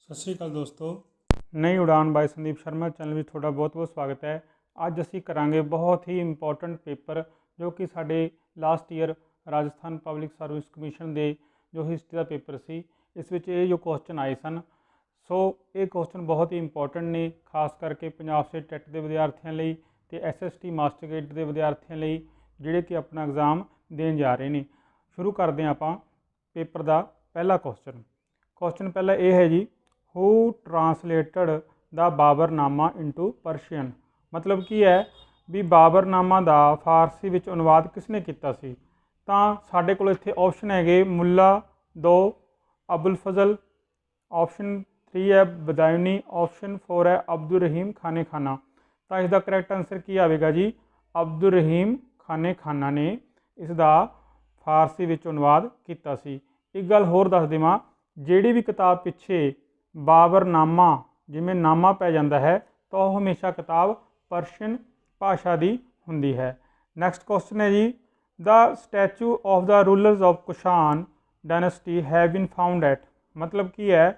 ਸਤਿ ਸ਼੍ਰੀ ਅਕਾਲ ਦੋਸਤੋ। नई उड़ान बाय संदीप शर्मा चैनल में थोड़ा बहुत बहुत स्वागत है। ਅੱਜ ਅਸੀਂ ਕਰਾਂਗੇ ਬਹੁਤ ਹੀ ਇੰਪੋਰਟੈਂਟ ਪੇਪਰ ਜੋ ਕਿ ਸਾਡੇ last year Rajasthan public service commission ਦੇ ਜੋ ਹਿਸਟਰੀ ਦਾ ਪੇਪਰ ਸੀ, ਇਸ ਵਿੱਚ ਇਹ ਜੋ ਕੁਐਸਚਨ ਆਏ ਸਨ। ਸੋ ਇਹ ਕੁਐਸਚਨ ਬਹੁਤ ਹੀ ਇੰਪੋਰਟੈਂਟ ਨੇ, ਖਾਸ ਕਰਕੇ ਪੰਜਾਬ ਸਟੇਟ ਟੈਟ ਦੇ ਵਿਦਿਆਰਥੀਆਂ ਲਈ ਅਤੇ SST ਮਾਸਟਰ ਗ੍ਰੇਡ ਦੇ ਵਿਦਿਆਰਥੀਆਂ ਲਈ ਜਿਹੜੇ ਕਿ ਆਪਣਾ ਐਗਜ਼ਾਮ ਦੇਣ ਜਾ ਰਹੇ ਨੇ। ਸ਼ੁਰੂ ਕਰਦੇ ਹਾਂ ਆਪਾਂ ਪੇਪਰ ਦਾ ਪਹਿਲਾ ਕੁਐਸਚਨ ਪਹਿਲਾ ਇਹ ਹੈ ਜੀ, हू ट्रांसलेटड द बाबरनामा इंटू परशियन। मतलब की है भी बाबरनामा का फारसी विच अनुवाद किसने किया सी? तो साडे कोल इत्थे ऑप्शन है मुल्ला 2 अबुल फजल, ऑप्शन 3 है बदायूनी, ऑप्शन 4 है अब्दुल रहीम खाने खाना। तो इसका करैक्ट आंसर की आएगा जी, अब्दुल रहीम खाने खाना ने इसका फारसी विच अनुवाद किया सी। एक गल होर दस देवां, जिहड़ी भी किताब पिछे बाबरनामा जिमें नामा पै जाता है तो वह हमेशा किताब परशियन भाषा की होंदी है। नैक्सट क्वेश्चन है जी, the statue of the rulers of Kushan dynasty have been found at. मतलब की है,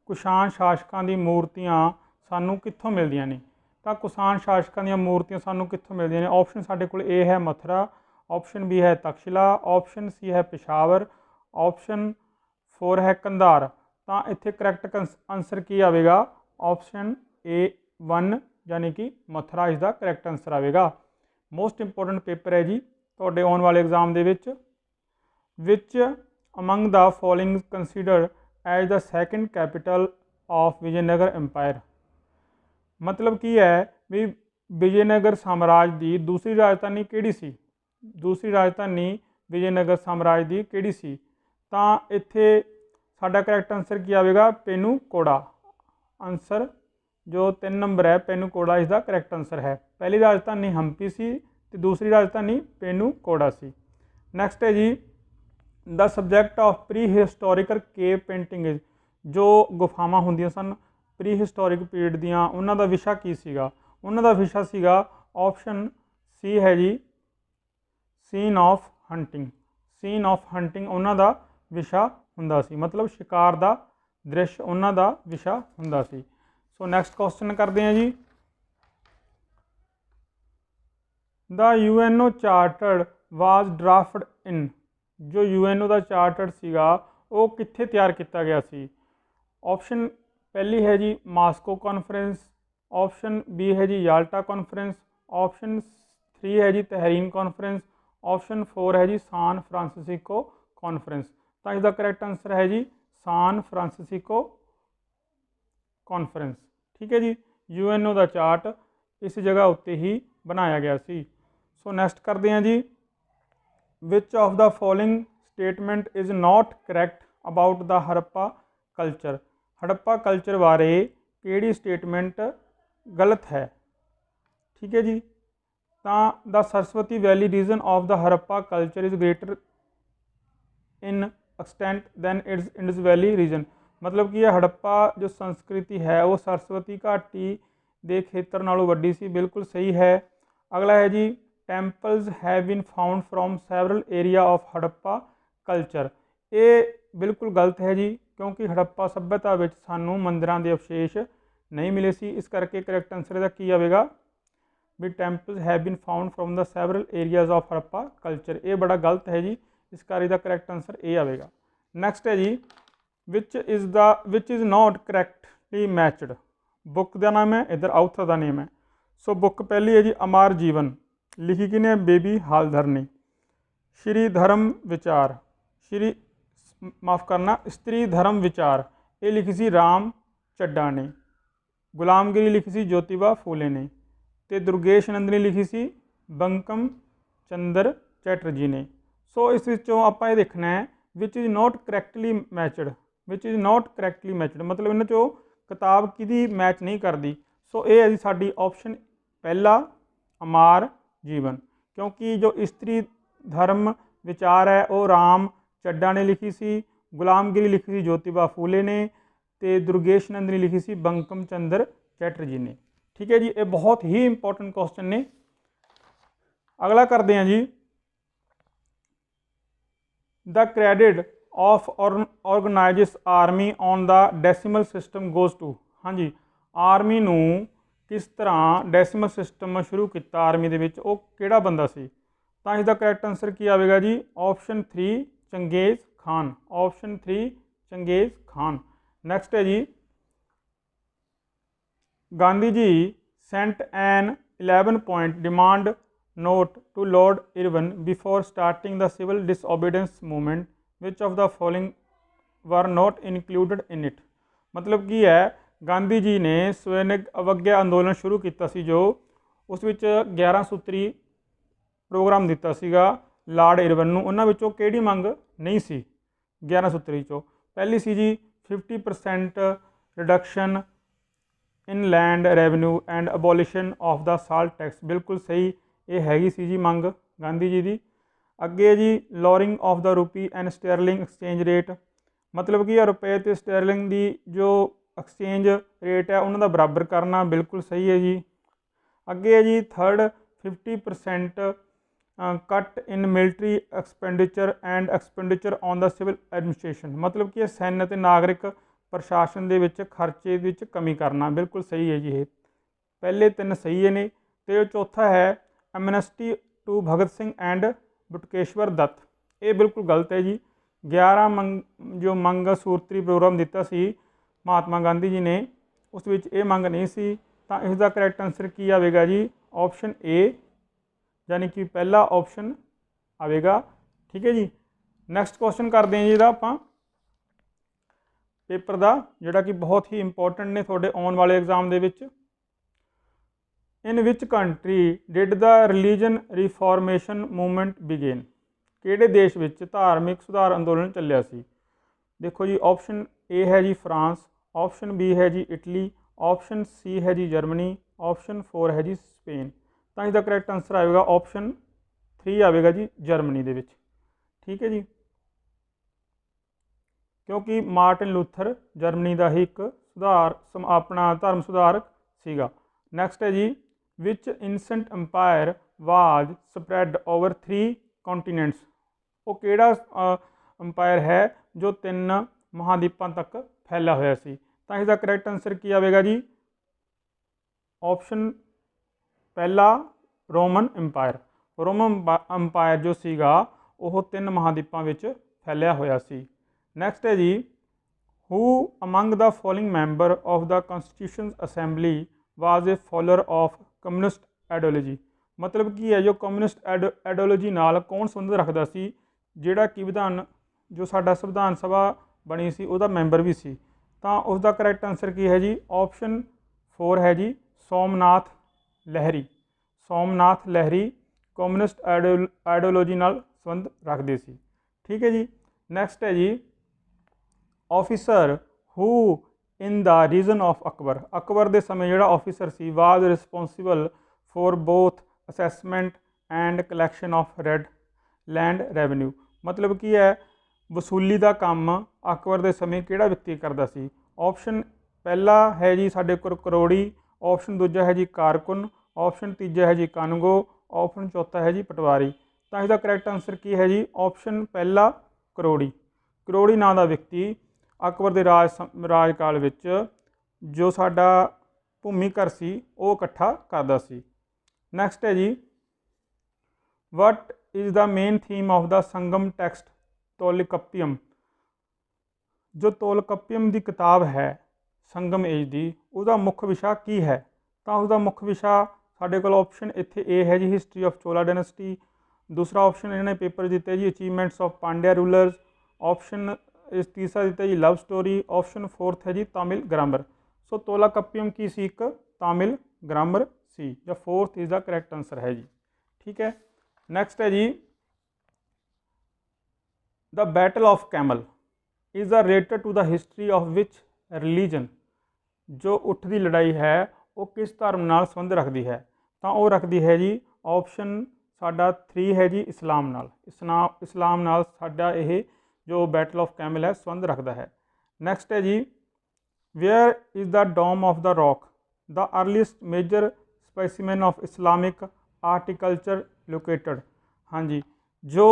कुशान शासकों की मूर्तियाँ सानू कित्थों मिलदियां ने? तो कुशान शासकों दी मूर्तियाँ सानू कित्थों मिलदियां ने? ऑप्शन साडे कोल ए है मथुरा, ऑप्शन बी है तक्षशिला, ऑप्शन सी है पेशावर, ऑप्शन 4 है कंधार। तो इत्थे करैक्ट आंसर की आएगा, ऑप्शन A1 यानी कि मथुरा इसका करैक्ट आंसर आएगा। मोस्ट इंपोर्टेंट पेपर है जी तुहाडे आने वाले एग्जाम दे विच among the following considered as the second capital of Vijayanagar empire. मतलब की है भी विजयनगर साम्राज्य की दूसरी राजधानी किहड़ी सी? दूसरी राजधानी विजयनगर साम्राज्य की किहड़ी सी? तो इत्थे साडा करैक्ट आंसर की आएगा, पेनूकोड़ा। आंसर जो 3 नंबर है पेनूकोड़ा इसका करैक्ट आंसर है। पहली राजधानी हम्पी सी ते दूसरी राजधानी पेनूकोड़ा सी। नैक्सट है जी, the subject of pre historical cave painting is. जो गुफावां होंदियां सन प्री हिस्टोरिक पीरियड दियां, उन्हां दा विशा की सीगा? उन्हां दा विशा सीगा ऑप्शन सी है जी, scene of hunting. Scene of hunting उन्हां दा विशा हुंदा सी, मतलब शिकार का दृश्य उन्हां दा विशा हुंदा सी। सो नैक्सट क्वेश्चन करते हैं जी, the UNO chartered was draft in. जो UNO का चार्टर्ड सीगा वो कित्थे तैयार किया गया सी? ऑप्शन पहली है जी मास्को कॉन्फ्रेंस, ऑप्शन बी है जी याल्टा कॉन्फ्रेंस, ऑप्शन 3 है जी तहरीन कॉन्फ्रेंस, ऑप्शन 4 है जी सान फ्रांसिस्को कॉन्फ्रेंस। तो इसका करैक्ट आंसर है जी सान फ्रांसिस्को कॉन्फ्रेंस। ठीक है जी, UNO का चार्ट इस जगह उत्ते ही बनाया गया सी। सो नैक्सट करते हैं जी, which of the following statement is not correct about the Harappa culture. Harappa culture बारे किहड़ी स्टेटमेंट गलत है? ठीक है जी, तो the Saraswati valley region of the Harappa culture is greater in extent than its Indus valley region. मतलब कि हड़प्पा जो संस्कृति है वो सरस्वती घाटी के खेत्र नालों वड्डी सी। बिल्कुल सही है। अगला है जी, temples have been found from several area of Harappa culture. ये बिल्कुल गलत है जी, क्योंकि हड़प्पा सभ्यता में सानू मंदिरों के अवशेष नहीं मिले सी। इस करके करैक्ट आंसर का की आएगा भी temples have been found from the several areas of Harappa culture. ये बड़ा गलत है जी, इस कार्य का करैक्ट आंसर ए आएगा। नैक्सट है जी, which is not correctly matched. Book का नाम है, इधर आउथर का नेम है। सो बुक पहली है जी अमर जीवन, लिखी किने? बेबी हालधर ने। श्री धर्म विचार, श्री माफ़ करना स्त्री धर्म विचार, ये लिखी सी राम चड्डा ने। गुलामगिरी लिखी सी ज्योतिबा फूले ने। तो दुर्गेश नंदनी लिखी सी बंकम चंद्र चैटर्जी ने। सो इस विचों आपां ये देखना है which is not correctly matched. Which is not correctly matched मतलब इन्हां चों किताब किहदी मैच नहीं करती। सो ये है जी साडी ऑप्शन पहला अमर जीवन, क्योंकि जो स्त्री धर्म विचार है वो राम चड्डा ने लिखी सी, गुलामगिरी लिखी सी ज्योतिबा फूले ने, तो दुर्गेश नंदनी लिखी सी बंकम चंद्र चैटर्जी ने। ठीक है जी, ये बहुत ही इंपॉर्टेंट क्वेश्चन ने। अगला करते हैं जी, the credit of organises army on the decimal system goes to. हाँ जी, आर्मी नूं किस तरह डेसिमल सिस्टम शुरू किया आर्मी दे विच, वो किहड़ा बंदा सी? तो इसका करैक्ट आंसर की आएगा जी? Option 3 Genghis Khan. Option 3 Genghis Khan. Next है जी, Gandhi ji sent an 11 point demand note to lord Irwin before starting the civil disobedience movement, which of the following were not included in it. मतलब की है, गांधी जी ने सैनिक अवज्ञा अंदोलन शुरू किया सी, जो उस विच 11 सूत्री प्रोग्राम दिता सीगा लॉर्ड इरविन नूं, उन्हां विचों किहड़ी मंग नहीं सी 11 सूत्री चों? पहली सी जी 50% reduction in land revenue and abolition of the salt tax. बिल्कुल सही, ये हैगी सी जी मंग गांधी जी की। अगे जी lowering of the rupee and sterling exchange rate, मतलब कि रुपए तो स्टैरलिंग की जो एक्सचेंज रेट है उन्होंने बराबर करना। बिल्कुल सही है जी। अगे है जी third 50% cut in military expenditure and expenditure on the civil administration, मतलब कि सैन्य ते नागरिक प्रशासन के विच खर्चे विच कमी करना। बिल्कुल सही है जी। ये पहले 3 सही ने। तो चौथा है amnesty to Bhagat Singh and Batukeshwar Dutt, ये बिल्कुल गलत है जी। 11 जो मंग सूत्री प्रोग्राम दिता सी महात्मा गांधी जी ने, उस विच ये मंग नहीं सी। तो इसका करैक्ट आंसर की आएगा जी? ऑप्शन ए, यानी कि पहला ऑप्शन आएगा। ठीक है जी। नैक्सट क्वेश्चन करते हैं जी इहदा आपां पेपर का, जोड़ा कि बहुत ही इंपोर्टेंट ने थोड़े आने वाले एग्जाम दे विच। In which country did the religion reformation movement began, किहड़े देश विच धार्मिक सुधार अंदोलन चलिया सी? देखो जी, ऑप्शन ए है जी फ्रांस, ऑप्शन बी है जी इटली, ऑप्शन सी है जी जर्मनी, ऑप्शन 4 है जी स्पेन। तो इसका करैक्ट आंसर आएगा ऑप्शन 3 आएगा जी, जर्मनी दे विच। ठीक है जी, क्योंकि मार्टिन लूथर जर्मनी का ही एक सुधार अपना धर्म सुधारक सीगा। नैक्सट है जी, विच इंसेंट umpire was spread over 3 continents, वो किहड़ा अंपायर है जो 3 महाद्वीपों तक फैला होया सी? तो इसका करैक्ट आंसर की आएगा जी? ऑप्शन पहला रोमन अंपायर। रोमन अंपायर जो सीगा वो 3 महाद्वीपों विच फैलिया होया सी। नैक्सट है जी, who among the following member of the constitution assembly was a follower of communist ideology, मतलब कि है जो कम्यूनिस्ट आइडियोलॉजी नाल कौन संबंध रखता सी, जिहड़ा कि विधान जो साडा संविधान सभा बनी सी उहदा मैंबर भी सी? तो उसका करैक्ट आंसर की है जी? ऑप्शन 4 है जी, सोमनाथ लहरी। सोमनाथ लहरी कम्यूनिस्ट आइडियोलॉजी नाल संबंध रखते सी। ठीक है जी। नैक्सट है जी, officer who in the region of Akbar, Akbar के समय जोड़ा ऑफिसर सी was responsible for both assessment and collection of red land revenue, मतलब की है वसूली का काम अकबर के समय किहड़ा व्यक्ति करता सी? ऑप्शन पहला है जी साडे कोल करोड़ी, ऑप्शन दूजा है जी कारकुन, ऑप्शन तीजा है जी कानगो, ऑप्शन चौथा है जी पटवारी। तो इसका करैक्ट आंसर की है जी? ऑप्शन पहला करोड़ी। करोड़ी नाम का व्यक्ति अकबर के राजकाल विच जो साडा भूमिकर सी वो इकट्ठा करदा सी। नैक्सट है जी, what is the main theme of the Sangam text Tolkappiyam, जो तोलकप्पियम की किताब है संगम एज की, उसका मुख्य विशा की है? तो उसका मुख्य विशा साडे कोल ऑप्शन इत्थे ए है जी, हिस्टरी ऑफ चोला डायनेस्टी। दूसरा ऑप्शन इन्होंने पेपर दिते जी, achievements of Pandya rulers. Option तीसरा दिता जी लव स्टोरी। ऑप्शन 4th है जी तमिल ग्रामर। सो तोलाकप्पियम की सी एक तमिल ग्रामर सी, या 4th is the correct answer है जी। ठीक है। नैक्सट है जी, the battle of camel is the related to the history of which religion, जो उठ की लड़ाई है वो किस धर्म नाल संबंध रखती है? तो वो रखती है जी ऑप्शन साडा 3 है जी इस्लाम नाल। इस्लाम नाल साडा यह जो बैटल ऑफ कैमल है संबंध रखता है। नैक्सट है जी, where is the dome of the rock the earliest major specimen of Islamic architecture located. हाँ जी, जो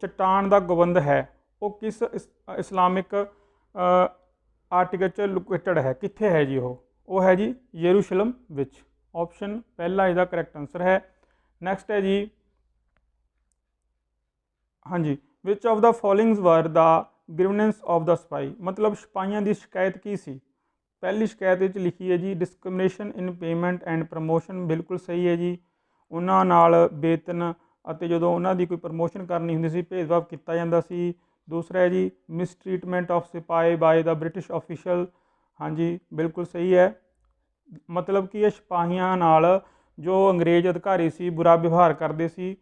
चट्टान का गोबंद है वो किस इस्लामिक आर्टिकल लोकेटेड है, कित्थे है जी वो है जी यरूशलम विच। ऑप्शन पहला इसका करैक्ट आंसर है। नैक्सट है जी, हाँ जी, which of the followings were the grievances of the sipahi, मतलब सिपाहियों की शिकायत की सी। पहली शिकायत लिखी है जी discrimination in payment and promotion, बिल्कुल सही है जी। उन्हां नाल वेतन ਅਤੇ ਜਦੋਂ ਉਹਨਾਂ ਦੀ ਕੋਈ ਪ੍ਰਮੋਸ਼ਨ ਕਰਨੀ ਹੁੰਦੀ ਸੀ ਭੇਦਭਾਵ ਕੀਤਾ ਜਾਂਦਾ ਸੀ। दूसरा है जी मिसट्रीटमेंट ऑफ सिपाही बाय द ब्रिटिश ऑफिशियल, हाँ जी बिल्कुल सही है। मतलब कि ये सिपाहियों नाल जो अंग्रेज अधिकारी सी बुरा व्यवहार करते सी।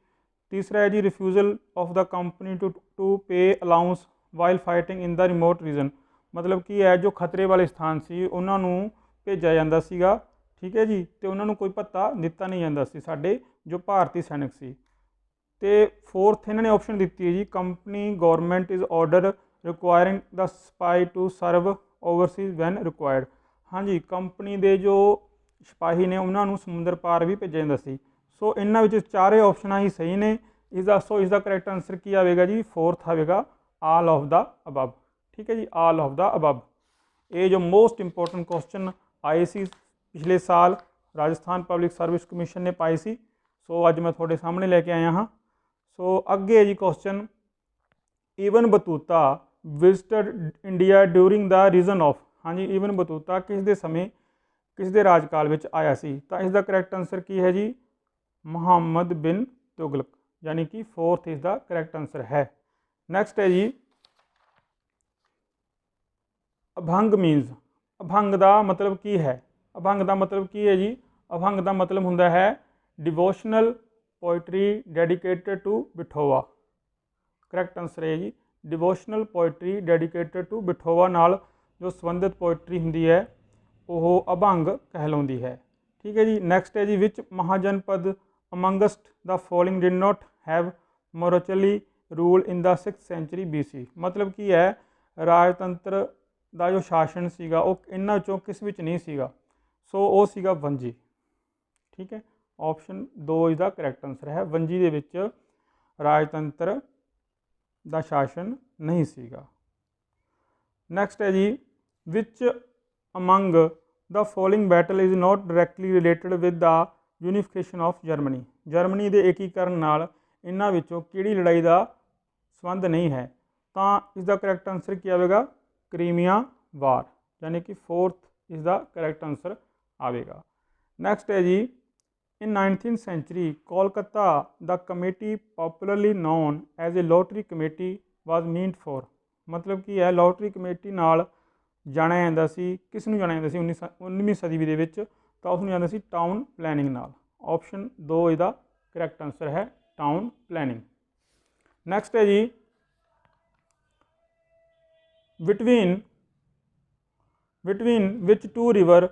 तीसरा है जी refusal of the company to pay allowance while fighting in the remote region, मतलब कि है जो खतरे वाले स्थान से उन्होंने भेजा जाता सीगा, ठीक है जी, तो उन्होंने कोई भत्ता दिता नहीं जाता सी साडे जो भारतीय सैनिक सी। तो फोर्थ इन्होंने ऑप्शन दी है जी company government is order requiring the sipahi to serve overseas when required, हाँ जी कंपनी के जो सिपाही ने उन्होंने समुद्र पार भी भेजा जाता सी। सो इन्होंने चारे ऑप्शन ही सही ने। इसका सो इसका करैक्ट आंसर की आएगा जी, फोर्थ आएगा आल ऑफ द अबव, ठीक है जी, आल ऑफ द अबव। ये जो मोस्ट इंपोर्टेंट क्वेश्चन आए सी पिछले साल राजस्थान पब्लिक सर्विस कमीशन ने पाए सी, सो अज मैं थोड़े सामने लेके आया हाँ। सो अगे है जी question, Ibn Battuta visited India during the region of, हाँ जी इवन बतूता किस दे समय किस दे राजकाल में आया सी, तो इसका करैक्ट आंसर की है जी मुहम्मद बिन तुगलक, यानी कि फोर्थ इसका करैक्ट आंसर है। नैक्सट है जी अभंग मीनस, अभंग का मतलब की है, अभंग का मतलब की है जी, अभंग का मतलब होंदा है डिवोशनल पोइट्री डेडिकेटेड टू बिठोवा, करैक्ट आंसर है जी डिवोशनल पोइट्री डेडिकेटेड टू बिठोवा नाल जो संबंधित पोइट्री होंदी है वो अभंग कहलाउंदी है, ठीक है जी। नैक्सट है जी which Mahajanapada amongst the following did not have monarchical rule in the 6th century BC, मतलब की है राजतंत्र का जो शासन सीगा वो इन्हां चों किस विच नहीं सीगा, सो वो सीगा वंजी, ठीक है। ऑप्शन 2 इसका करैक्ट आंसर है, वंजी दे विच राजतंत्र का शासन नहीं सीगा। नैक्सट है जी which among the following battle is not directly related with the unification of Germany, Germany के एकीकरण नाल इन्हां विचों किहड़ी लड़ाई का संबंध नहीं है, तो इसका करैक्ट आंसर क्या आएगा क्रीमिया वार, यानी कि फोर्थ इसका करैक्ट आंसर आएगा। नैक्सट है जी in 19th century Kolkata the committee popularly known as a lottery committee was meant for, मतलब कि है लॉटरी कमेटी नाल जाना जाता सी, किस नूं जाना जाता सी 19वीं सदी दे विच, तो उसनूं जाना सी टाउन प्लैनिंग नाल। ऑप्शन 2 इसका करैक्ट आंसर है टाउन प्लैनिंग। नैक्सट है जी between which two river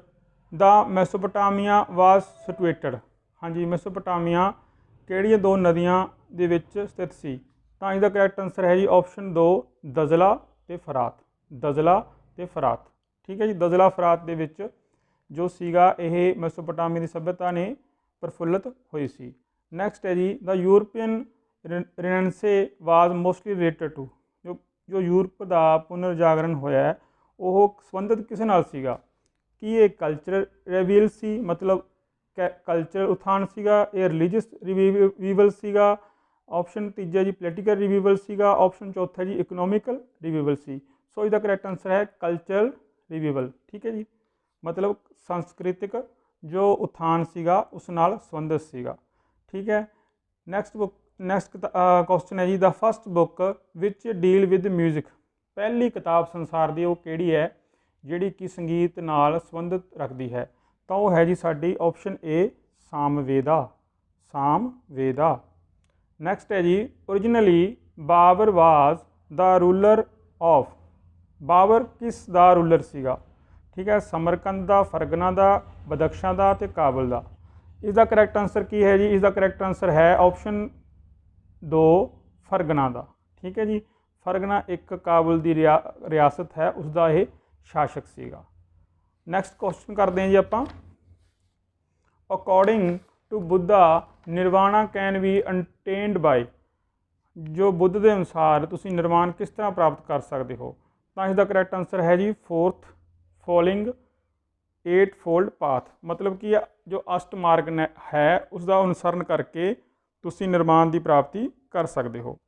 the Mesopotamia was situated, हाँ जी मैसोपोटामिया किहड़ियां दो नदियां दे विच स्थित सी, तो इसका करैक्ट आंसर है जी ऑप्शन 2 दजला ते फरात, दजला ते फरात, ठीक है जी। दजला फरात दे विच जो सीगा यह मैसोपोटामिया की सभ्यता ने प्रफुल्लित हुई सी। नैक्सट है जी the European renaissance was mostly related to, जो यूरोप का पुनर्जागरण होया है वो संबंधित किस नाल सीगा, कि ये कल्चरल रिवील सी, मतलब कल्चरल उत्थान सीगा, ये रिलीजियस रिवीवल सीगा, ऑप्शन तीजा जी पोलीटिकल रिवीवल सीगा, ऑप्शन चौथा जी इकोनॉमिकल रिवीवल सी। सो इसका करैक्ट आंसर है कल्चरल रिवीवल, ठीक है जी, मतलब सांस्कृतिक जो उत्थान सीगा उस नाल संबंधित सीगा, ठीक है। नैक्सट क्वेश्चन है जी the first book which deal with music, पहली किताब संसार की वो किहड़ी है जिहड़ी कि संगीत नाल संबंधित रखती है, तो वह है जी साडी option A Samaveda, Samaveda. Next है जी originally Babur was the ruler of, Babur किस दा रूलर सीगा, ठीक है, समरकंद का, फरगना का, बदख्शां का ते काबल का। इसका करैक्ट आंसर की है जी, इसका करैक्ट आंसर है ऑप्शन 2 फरगना का, ठीक है जी। फरगना एक काबुल की रियासत है, उसका यह शासक सीगा। नैक्सट क्वेश्चन करते हैं जी आपां, according to Buddha nirvana can be attained by, ਜੋ ਬੁੱਧ ਦੇ ਅਨੁਸਾਰ ਤੁਸੀਂ ਨਿਰਵਾਣ ਕਿਸ ਤਰ੍ਹਾਂ ਪ੍ਰਾਪਤ ਕਰ ਸਕਦੇ ਹੋ? ਤਾਂ ਇਸ ਦਾ ਕਰੈਕਟ ਆਂਸਰ ਹੈ ਜੀ ਫੋਰਥ ਫੋਲਿੰਗ 8 ਫੋਲਡ ਪਾਥ। ਮਤਲਬ ਕਿ ਜੋ ਅਸ਼ਟ ਮਾਰਗ ਹੈ ਉਸ ਦਾ ਅਨੁਸਰਨ ਕਰਕੇ ਤੁਸੀਂ ਨਿਰਮਾਣ ਦੀ ਪ੍ਰਾਪਤੀ ਕਰ ਸਕਦੇ ਹੋ।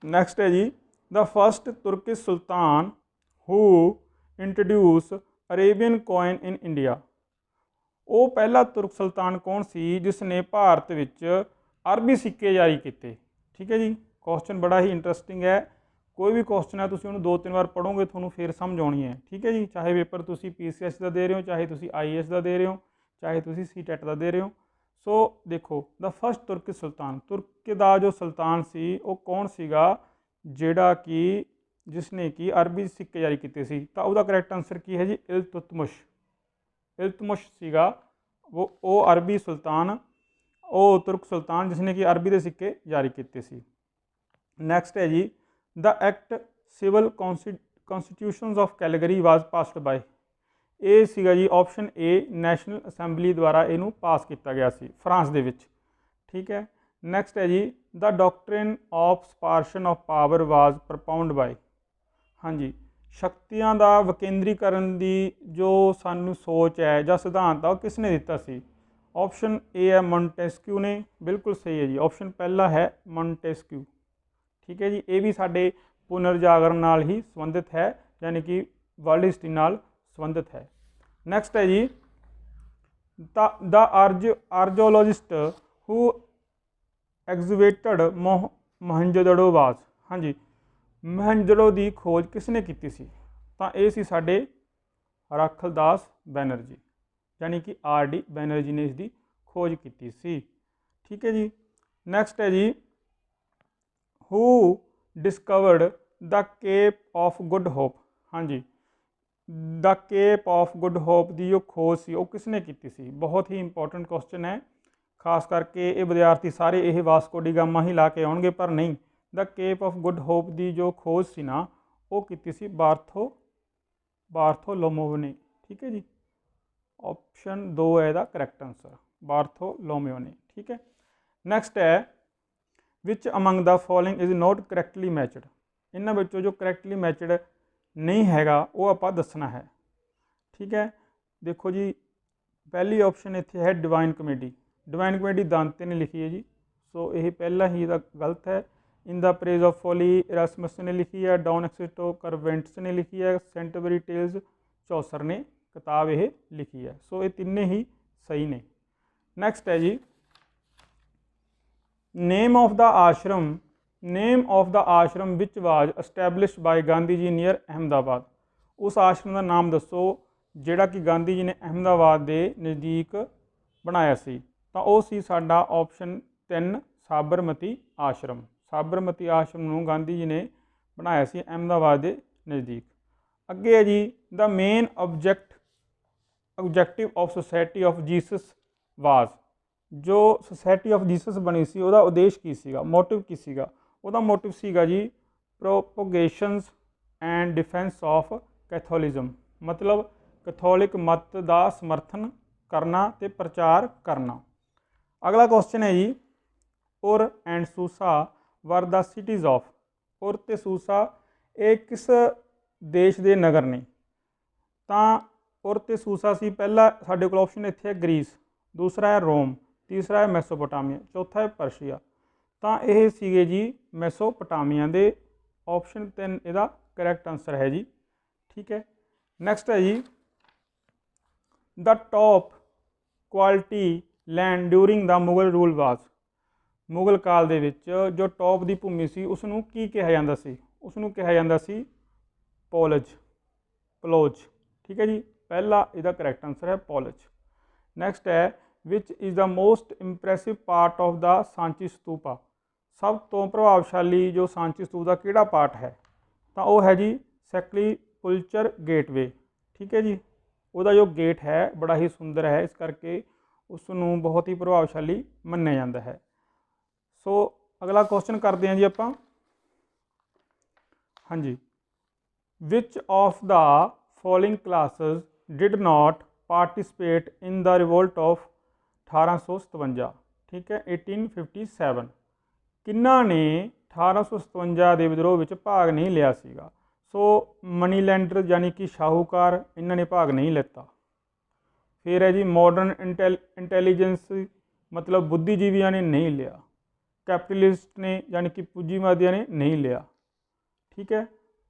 ਨੈਕਸਟ ਹੈ ਜੀ the first Turkish sultan who introduce Arabian coin in India. ਉਹ ਪਹਿਲਾ ਤੁਰਕ ਸੁਲਤਾਨ ਕੌਣ ਸੀ ਜਿਸ ਨੇ ਭਾਰਤ ਵਿੱਚ ਅਰਬੀ ਸਿੱਕੇ ਜਾਰੀ ਕੀਤੇ? ਠੀਕ ਹੈ ਜੀ, ਕੁਐਸਚਨ ਬੜਾ ਹੀ ਇੰਟਰਸਟਿੰਗ ਹੈ। ਕੋਈ ਵੀ ਕੁਐਸਚਨ ਹੈ ਤੁਸੀਂ ਉਹਨੂੰ 2-3 ਵਾਰ ਪੜ੍ਹੋਗੇ ਤੁਹਾਨੂੰ ਫਿਰ ਸਮਝ ਆਉਣੀ ਹੈ। ਠੀਕ ਹੈ ਜੀ, ਚਾਹੇ ਪੇਪਰ ਤੁਸੀਂ PCS ਦਾ ਦੇ ਰਹੇ ਹੋ, ਚਾਹੇ ਤੁਸੀਂ IAS ਦਾ ਦੇ ਰਹੇ ਹੋ, ਚਾਹੇ ਤੁਸੀਂ CTET ਦਾ ਦੇ ਰਹੇ ਹੋ। ਸੋ ਦੇਖੋ ਦ ਫਸਟ ਤੁਰਕ ਸੁਲਤਾਨ, ਤੁਰਕ ਦਾ ਜੋ ਸੁਲਤਾਨ ਸੀ ਉਹ ਕੌਣ ਸੀਗਾ ਜਿਹੜਾ ਕਿ ਜਿਸ ਨੇ ਕਿ ਅਰਬੀ ਸਿੱਕੇ ਜਾਰੀ ਕੀਤੇ ਸੀ? ਤਾਂ ਉਹਦਾ ਕਰੈਕਟ ਆਂਸਰ ਕੀ ਹੈ ਜੀ ਇਲਤੁਤਮਿਸ਼। ਇਲਤੁਤਮਿਸ਼ ਸੀਗਾ ਉਹ ਅਰਬੀ ਸੁਲਤਾਨ, ਉਹ ਤੁਰਕ ਸੁਲਤਾਨ ਜਿਸ ਨੇ ਕਿ ਅਰਬੀ ਦੇ ਸਿੱਕੇ ਜਾਰੀ ਕੀਤੇ ਸੀ। ਨੈਕਸਟ ਹੈ ਜੀ the act civil constitutions of Calgary was passed by. ਇਹ ਸੀਗਾ ਜੀ ਆਪਸ਼ਨ A ਨੈਸ਼ਨਲ ਅਸੈਂਬਲੀ ਦੁਆਰਾ ਇਹਨੂੰ ਪਾਸ ਕੀਤਾ ਗਿਆ ਸੀ ਫਰਾਂਸ ਦੇ ਵਿੱਚ। ਠੀਕ ਹੈ। ਨੈਕਸਟ ਹੈ ਜੀ the doctrine of separation of power was propound by. ਹਾਂਜੀ, ਸ਼ਕਤੀਆਂ ਦਾ ਵਿਕੇਂਦਰੀਕਰਨ ਦੀ ਜੋ ਸਾਨੂੰ ਸੋਚ ਹੈ ਜਾਂ ਸਿਧਾਂਤ ਆ ਉਹ ਕਿਸ ਨੇ ਦਿੱਤਾ ਸੀ? ਆਪਸ਼ਨ A ਹੈ ਮੌਂਟੇਸਕਿਊ ਨੇ, ਬਿਲਕੁਲ ਸਹੀ ਹੈ ਜੀ, ਆਪਸ਼ਨ ਪਹਿਲਾ ਹੈ ਮੌਂਟੇਸਕਿਊ। ਠੀਕ ਹੈ ਜੀ, ਇਹ ਵੀ ਸਾਡੇ ਪੁਨਰ ਜਾਗਰਣ ਨਾਲ ਹੀ ਸੰਬੰਧਿਤ ਹੈ, ਯਾਨੀ ਕਿ ਵਰਲਡ ਹਿਸਟਰੀ ਨਾਲ ਸੰਬੰਧਿਤ ਹੈ। ਨੈਕਸਟ ਹੈ ਜੀ ਦ ਆਰਜੋਲੋਜਿਸਟ ਹੂ ਐਗਜ਼ੀਵੇਟਡ ਮੋਹਨਜੋਦੜੋ ਵਾਜ਼। ਹਾਂਜੀ, ਮੋਹਨਜੋਦੜੋ ਦੀ ਖੋਜ ਕਿਸ ਨੇ ਕੀਤੀ ਸੀ? ਤਾਂ ਇਹ ਸੀ ਸਾਡੇ ਰਾਖਲਦਾਸ ਬੈਨਰਜੀ, ਯਾਨੀ ਕਿ RD ਬੈਨਰਜੀ ਨੇ ਇਸ ਦੀ ਖੋਜ ਕੀਤੀ ਸੀ। ਠੀਕ ਹੈ ਜੀ। ਨੈਕਸਟ ਹੈ ਜੀ ਹੂ discovered the cape of good hop. ਹਾਂਜੀ, ਦ ਕੇਪ ਆਫ ਗੁੱਡ ਹੋਪ ਦੀ ਜੋ ਖੋਜ ਸੀ ਉਹ ਕਿਸ ਨੇ ਕੀਤੀ ਸੀ? ਬਹੁਤ ਹੀ ਇੰਪੋਰਟੈਂਟ ਕੁਐਸਚਨ ਹੈ, ਖਾਸ ਕਰਕੇ ਇਹ ਵਿਦਿਆਰਥੀ ਸਾਰੇ ਇਹ ਵਾਸਕੋ ਡੀ ਗਾਮਾ ਹੀ ਲਾ ਕੇ ਆਉਣਗੇ, ਪਰ ਨਹੀਂ, ਦ ਕੇਪ ਆਫ ਗੁੱਡ ਹੋਪ ਦੀ ਜੋ ਖੋਜ ਸੀ ਨਾ ਉਹ ਕੀਤੀ ਸੀ ਬਾਰਥੋਲੋਮੇਓ ਨੇ। ਠੀਕ ਹੈ ਜੀ, ਆਪਸ਼ਨ 2 ਹੈ ਇਹਦਾ ਕਰੈਕਟ ਆਂਸਰ, ਬਾਰਥੋਲੋਮੇਓ ਨੇ। ਠੀਕ ਹੈ। ਨੈਕਸਟ ਹੈ which among the following is not correctly matched. ਇਹਨਾਂ ਵਿੱਚੋਂ ਜੋ ਕਰੈਕਟਲੀ ਮੈਚਡ ਨਹੀਂ ਹੈਗਾ ਉਹ ਆਪਾਂ ਦੱਸਣਾ ਹੈ। ਠੀਕ ਹੈ, ਦੇਖੋ ਜੀ ਪਹਿਲੀ ਆਪਸ਼ਨ ਇੱਥੇ ਹੈ divine comedy. Divine comedy Dante ਨੇ ਲਿਖੀ ਹੈ ਜੀ, ਸੋ ਇਹ ਪਹਿਲਾ ਹੀ ਇਹਦਾ ਗਲਤ ਹੈ। ਇਨ ਦਾ ਪ੍ਰੇਜ਼ ਆਫ ਫੋਲੀ ਇਰਾਸਮਸ ਨੇ ਲਿਖੀ ਹੈ, ਡੌਨ ਐਕਸਿਟੋ ਕਰਵੈਂਟਸ ਨੇ ਲਿਖੀ ਹੈ, ਸੈਂਟਬਰੀ ਟੇਲਜ਼ ਚੌਸਰ ਨੇ ਕਿਤਾਬ ਇਹ ਲਿਖੀ ਹੈ। ਸੋ ਇਹ ਤਿੰਨੇ ਹੀ ਸਹੀ ਨੇ। ਨੈਕਸਟ ਹੈ ਜੀ name of the ashram which was established by Gandhi ji near Ahmedabad. ਉਸ ਆਸ਼ਰਮ ਦਾ ਨਾਮ ਦੱਸੋ ਜਿਹੜਾ ਕਿ ਗਾਂਧੀ ਜੀ ਨੇ ਅਹਿਮਦਾਬਾਦ ਦੇ ਨਜ਼ਦੀਕ ਬਣਾਇਆ ਸੀ? ਤਾਂ ਉਹ ਸੀ ਸਾਡਾ ਆਪਸ਼ਨ 3 ਸਾਬਰਮਤੀ ਆਸ਼ਰਮ। ਸਾਬਰਮਤੀ ਆਸ਼ਰਮ ਨੂੰ ਗਾਂਧੀ ਜੀ ਨੇ ਬਣਾਇਆ ਸੀ ਅਹਿਮਦਾਬਾਦ ਦੇ ਨਜ਼ਦੀਕ। ਅੱਗੇ ਹੈ ਜੀ the main objective of society of Jesus was. ਜੋ ਸੁਸਾਇਟੀ ਆਫ ਜੀਸਸ ਬਣੀ ਸੀ ਉਹਦਾ ਉਦੇਸ਼ ਕੀ ਸੀਗਾ, ਮੋਟਿਵ ਕੀ ਸੀਗਾ? ਉਹਦਾ ਮੋਟਿਵ ਸੀਗਾ ਜੀ ਪ੍ਰੋਪੋਗੇਸ਼ਨਸ ਐਂਡ ਡਿਫੈਂਸ ਆਫ ਕੈਥੋਲਿਜ਼ਮ, ਮਤਲਬ ਕੈਥੋਲਿਕ ਮਤ ਦਾ ਸਮਰਥਨ ਕਰਨਾ ਅਤੇ ਪ੍ਰਚਾਰ ਕਰਨਾ। ਅਗਲਾ ਕੁਐਸਚਨ ਹੈ ਜੀ ਉਰ ਐਂਡ ਸੂਸਾ ਵਰ ਦਾ ਸਿਟੀਜ਼ ਆਫ। ਉਰ ਅਤੇ ਸੂਸਾ ਇਹ ਕਿਸ ਦੇਸ਼ ਦੇ ਨਗਰ ਨੇ? ਤਾਂ ਉਰ ਅਤੇ ਸੂਸਾ ਸੀ ਪਹਿਲਾ ਸਾਡੇ ਕੋਲ ਆਪਸ਼ਨ ਇੱਥੇ ਹੈ ਗ੍ਰੀਸ, ਦੂਸਰਾ ਹੈ ਰੋਮ, ਤੀਸਰਾ ਹੈ ਮੈਸੋਪੋਟਾਮੀਆ, ਚੌਥਾ ਹੈ ਪਰਸ਼ੀਆ। ਤਾਂ ਇਹ ਸੀਗੇ ਜੀ ਮੈਸੋਪੋਟਾਮੀਆ ਦੇ। ਆਪਸ਼ਨ 3 ਇਹਦਾ ਕਰੈਕਟ ਆਂਸਰ ਹੈ ਜੀ। ਠੀਕ ਹੈ। ਨੈਕਸਟ ਹੈ ਜੀ ਦ ਟੌਪ ਕੁਆਲਿਟੀ ਲੈਂਡ ਡਿਊਰਿੰਗ ਦਾ ਮੁਗਲ ਰੂਲ ਵਾਜ਼। ਮੁਗਲ ਕਾਲ ਦੇ ਵਿੱਚ ਜੋ ਟੌਪ ਦੀ ਭੂਮੀ ਸੀ ਉਸ ਨੂੰ ਕੀ ਕਿਹਾ ਜਾਂਦਾ ਸੀ? ਉਸ ਨੂੰ ਕਿਹਾ ਜਾਂਦਾ ਸੀ ਪਲੋਜ। ਠੀਕ ਹੈ ਜੀ, ਪਹਿਲਾ ਇਹਦਾ ਕਰੈਕਟ ਆਂਸਰ ਹੈ ਪਲੋਜ। ਨੈਕਸਟ ਹੈ which is the most impressive part of the Sanchi stupa. ਸਭ ਤੋਂ ਪ੍ਰਭਾਵਸ਼ਾਲੀ ਜੋ ਸਾਂਚੀ ਸਤੂਪ ਦਾ ਕਿਹੜਾ ਪਾਰਟ ਹੈ? ਤਾਂ ਉਹ ਹੈ ਜੀ ਸੈਕਲੀਪੁਲਚਰ ਗੇਟਵੇ। ਠੀਕ ਹੈ ਜੀ, ਉਹਦਾ ਜੋ ਗੇਟ ਹੈ ਬੜਾ ਹੀ ਸੁੰਦਰ ਹੈ, ਇਸ ਕਰਕੇ ਉਸ ਨੂੰ ਬਹੁਤ ਹੀ ਪ੍ਰਭਾਵਸ਼ਾਲੀ ਮੰਨਿਆ ਜਾਂਦਾ ਹੈ। ਸੋ ਅਗਲਾ ਕੁਐਸਚਨ ਕਰਦੇ ਹਾਂ ਜੀ ਆਪਾਂ। ਹਾਂਜੀ, which of the following classes did not participate in the revolt of 1857। ਠੀਕ ਹੈ, 1857। ਕਿਹਨਾਂ ਨੇ 1857 ਦੇ ਵਿਦਰੋਹ ਵਿੱਚ ਭਾਗ ਨਹੀਂ ਲਿਆ ਸੀਗਾ। ਸੋ ਮਨੀ ਲੈਂਡਰ ਯਾਨੀ ਕਿ ਸ਼ਾਹੂਕਾਰ, ਇਹਨਾਂ ਨੇ ਭਾਗ ਨਹੀਂ ਲਿੱਤਾ। ਫਿਰ ਹੈ ਜੀ ਮਾਡਰਨ ਇੰਟੈਲੀਜੈਂਸ, मतलब बुद्धिजीवियों ने नहीं लिया। कैपिटलिस्ट ने यानी कि पूंजीवादियों ने नहीं लिया। ठीक है,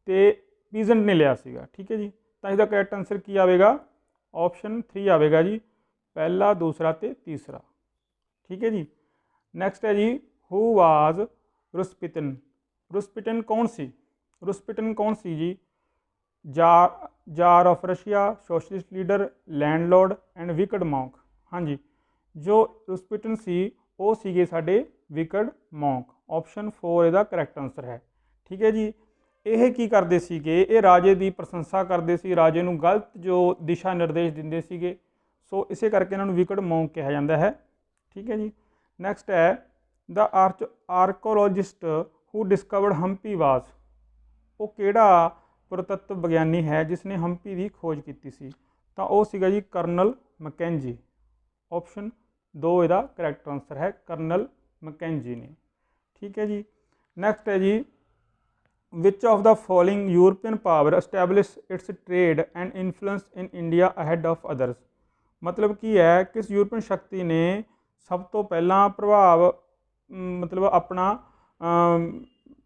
तो पीजेंट ने लिया सीगा। ठीक है जी, तो इसका करैक्ट आंसर की आएगा, ऑप्शन 3 आएगा जी, पहला दूसरा ते तीसरा। ठीक है जी। नैक्सट है जी, हु वाज रुस्पिटन। रुस्पिटन कौन सी? रुस्पिटन कौन सी जी? Czar of Russia, socialist leader, landlord and wicked monk. हाँ जी, जो रुस्पिटन सी वो सीगे साडे विकड मॉन्क। ऑप्शन 4 इसका करैक्ट आंसर है। ठीक है जी। ये की करते सीगे, ये राजे की प्रशंसा करते सी, राजे नूं गलत जो दिशा निर्देश दिंदे सीगे। सो इसे करके इन्होंने विकड मॉन्क कहा जाता है। ठीक है जी। नैक्सट है the archaeologist who discovered Hampi was. वो किहड़ा पुरातत्व विग्यानी है जिसने हम्पी की खोज की सी? तो वह सीगा जी कर्नल मैकेंजी। ऑप्शन 2 इसका करैक्ट आंसर है, कर्नल मैकेंजी ने। ठीक है जी। नैक्सट है जी, which of the following European power establish its trade and influence in India ahead of others. मतलब की है, किस यूरोपियन शक्ति ने सब तो पहला प्रभाव मतलब अपना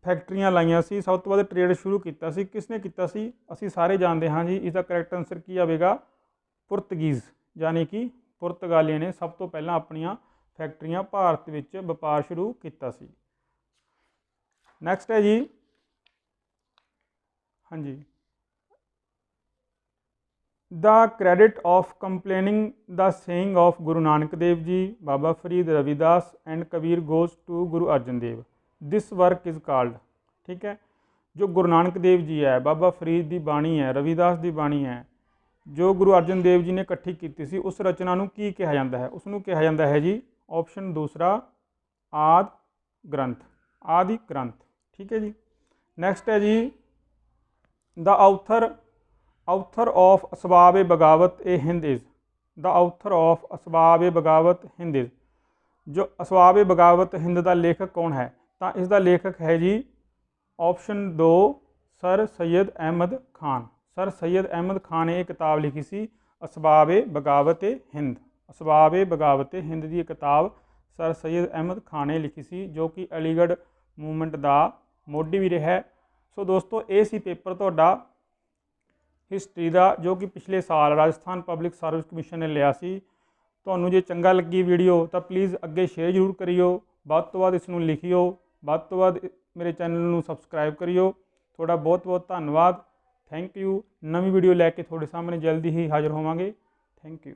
फैक्ट्रियां लाइया सी, सब तो बाद ट्रेड शुरू किया सी, किसने किया सी? असी सारे जानते हाँ जी। इसका करैक्ट आंसर की आएगा, पुर्तगीज़ यानी कि पुर्तगालियों ने सब तो पहला अपन फैक्ट्रियां भारत में व्यापार शुरू किया सी। नैक्सट है जी, हाँ जी, the credit of compiling the saying of Guru Nanak Dev ji, Baba Farid, Ravidas and Kabir goes to Guru Arjan Dev. This work is called. ठीक है, जो गुरु नानक देव जी है, बाबा फरीद की बाणी है, रविदास की बाणी है, जो गुरु अर्जन देव जी ने इकट्ठी की सी, उस रचना नूं की कहा जाता है? उसनूं कहा जाता है जी, ऑप्शन दूसरा, आदि ग्रंथ। आदि ग्रंथ। ठीक है जी। नैक्सट है जी, the author of Asbab e Baghawat e Hind is. The author of Asbab e बगावत हिंद इज़। जो असबाब ए बगावत हिंद का लेखक कौन है? तो इसका लेखक है जी, option 2, sir Syed Ahmad Khan. Sir Syed Ahmad Khan ने एक किताब लिखी सी, असबाब ए बगावत ए हिंद। असबाब ए बगावत ए हिंद की किताब सर सैयद अहमद खान ने लिखी सी, जो कि अलीगढ़ मूवमेंट का मोढी भी रहा है। सो दोस्तों, ये सी पेपर तुहाडा हिस्टरी का, जो कि पिछले साल राजस्थान पब्लिक सर्विस कमीशन ने लिया सी। तुहानूं जे चंगा लगी वीडियो तो प्लीज़ अगे शेयर जरूर करियो, वध तो वध इसनूं लिखियो, वध तो वध मेरे चैनल नूं सबसक्राइब करियो। थोड़ा बहुत बहुत धन्यवाद। Thank you. नवी वीडियो लैके थोड़े सामने जल्दी ही हाज़र होवांगे। Thank you.